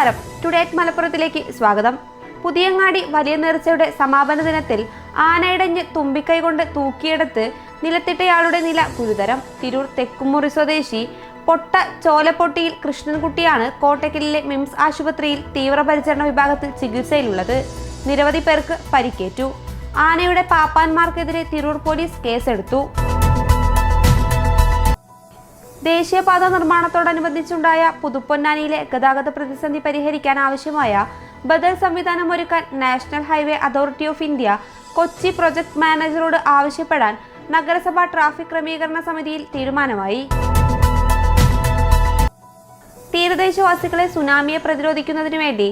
നമസ്കാരം, ടുഡേറ്റ് മലപ്പുറത്തിലേക്ക് സ്വാഗതം. പുതിയങ്ങാടി വലിയ നേർച്ചയുടെ സമാപന ദിനത്തിൽ ആനയിടഞ്ഞ് തുമ്പിക്കൈ കൊണ്ട് തൂക്കിയെടുത്ത് നിലത്തിട്ടയാളുടെ നില ഗുരുതരം. തിരൂർ തെക്കുമുറി സ്വദേശി പൊട്ട ചോലപ്പൊട്ടിയിൽ കൃഷ്ണൻകുട്ടിയാണ് കോട്ടക്കലിലെ മിംസ് ആശുപത്രിയിൽ തീവ്രപരിചരണ വിഭാഗത്തിൽ ചികിത്സയിലുള്ളത്. നിരവധി പേർക്ക് പരിക്കേറ്റു. ആനയുടെ പാപ്പാന്മാർക്കെതിരെ തിരൂർ പോലീസ് കേസെടുത്തു. ദേശീയപാത നിർമ്മാണത്തോടനുബന്ധിച്ചുണ്ടായ പുതുപ്പൊന്നാനിയിലെ ഗതാഗത പ്രതിസന്ധി പരിഹരിക്കാൻ ആവശ്യമായ ബദൽ സംവിധാനം ഒരുക്കാൻ national highway authority of India Kochi project മാനേജറോട് ആവശ്യപ്പെടാൻ നഗരസഭാ ട്രാഫിക് ക്രമീകരണ സമിതിയിൽ തീരുമാനമായി. തീരദേശവാസികളെ സുനാമിയെ പ്രതിരോധിക്കുന്നതിനു വേണ്ടി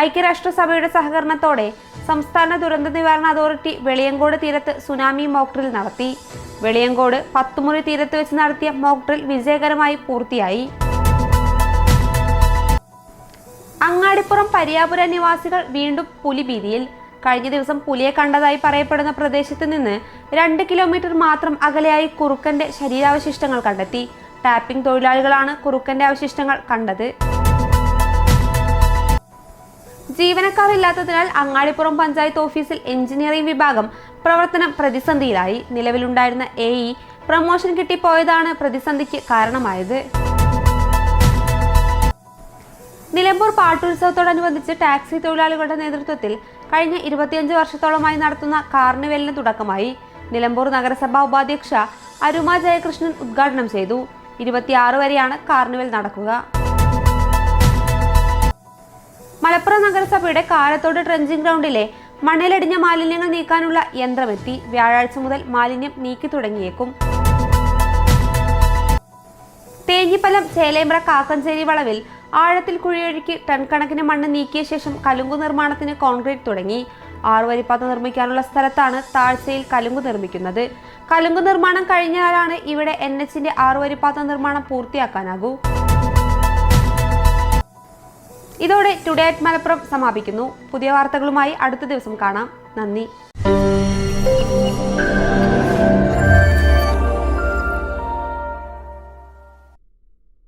ഐക്യരാഷ്ട്രസഭയുടെ സഹകരണത്തോടെ സംസ്ഥാന ദുരന്ത നിവാരണ അതോറിറ്റി വെളിയങ്കോട് തീരത്ത് സുനാമി മോക്ക് ഡ്രിൽ നടത്തി. വെളിയങ്കോട് 10 മുറി തീരത്ത് വെച്ച് നടത്തിയ മോക്ക് ഡ്രിൽ വിജയകരമായി പൂർത്തിയായി. അങ്ങാടിപ്പുറം പരിയാപുര നിവാസികൾ വീണ്ടും പുലിഭീതിയിൽ. കഴിഞ്ഞ ദിവസം പുലിയെ കണ്ടതായി പറയപ്പെടുന്ന പ്രദേശത്ത് നിന്ന് 2 കിലോമീറ്റർ മാത്രം അകലെയായി കുറുക്കന്റെ ശരീരാവശിഷ്ടങ്ങൾ കണ്ടെത്തി. ടാപ്പിംഗ് തൊഴിലാളികളാണ് കുറുക്കന്റെ അവശിഷ്ടങ്ങൾ കണ്ടത്. ജീവനക്കാർ ഇല്ലാത്തതിനാൽ അങ്ങാടിപ്പുറം പഞ്ചായത്ത് ഓഫീസിൽ എഞ്ചിനീയറിംഗ് വിഭാഗം പ്രവർത്തനം പ്രതിസന്ധിയിലായി. നിലവിലുണ്ടായിരുന്ന AE പ്രമോഷൻ കിട്ടിപ്പോയതാണ് പ്രതിസന്ധിക്ക് കാരണമായത്. നിലമ്പൂർ പാട്ടുത്സവത്തോടനുബന്ധിച്ച് ടാക്സി തൊഴിലാളികളുടെ നേതൃത്വത്തിൽ കഴിഞ്ഞ 25 വർഷത്തോളമായി നടത്തുന്ന കാർണിവലിന് തുടക്കമായി. നിലമ്പൂർ നഗരസഭാ ഉപാധ്യക്ഷ അരുമ ജയകൃഷ്ണൻ ഉദ്ഘാടനം ചെയ്തു. 26 വരെയാണ് കാർണിവൽ നടക്കുക. മലപ്പുറം നഗരസഭയുടെ കാരത്തോട് ട്രെഞ്ചിങ് ഗ്രൗണ്ടിലെ മണ്ണിലടിഞ്ഞ മാലിന്യങ്ങൾ നീക്കാനുള്ള യന്ത്രമെത്തി. വ്യാഴാഴ്ച മുതൽ മാലിന്യം നീക്കി തുടങ്ങിയേക്കും. തേഞ്ഞിപ്പലം ചേലേമ്പ്ര കാക്കഞ്ചേരി വളവിൽ ആഴത്തിൽ കുഴിയൊഴുക്കി ടൺ കണക്കിന് മണ്ണ് നീക്കിയ ശേഷം കലുങ്കു നിർമ്മാണത്തിന് കോൺക്രീറ്റ് തുടങ്ങി. 6 വരിപ്പാത നിർമ്മിക്കാനുള്ള സ്ഥലത്താണ് താഴ്ചയിൽ കലുങ്കു നിർമ്മിക്കുന്നത്. കലുങ്കു നിർമ്മാണം കഴിഞ്ഞാലാണ് ഇവിടെ NHന്റെ 6 വരിപ്പാത നിർമ്മാണം പൂർത്തിയാക്കാനാകൂ. ഇതോടെ ടുഡേ അറ്റ് മലപ്പുറം സമാപിക്കുന്നു. പുതിയ വാർത്തകളുമായി അടുത്ത ദിവസം കാണാം. നന്ദി.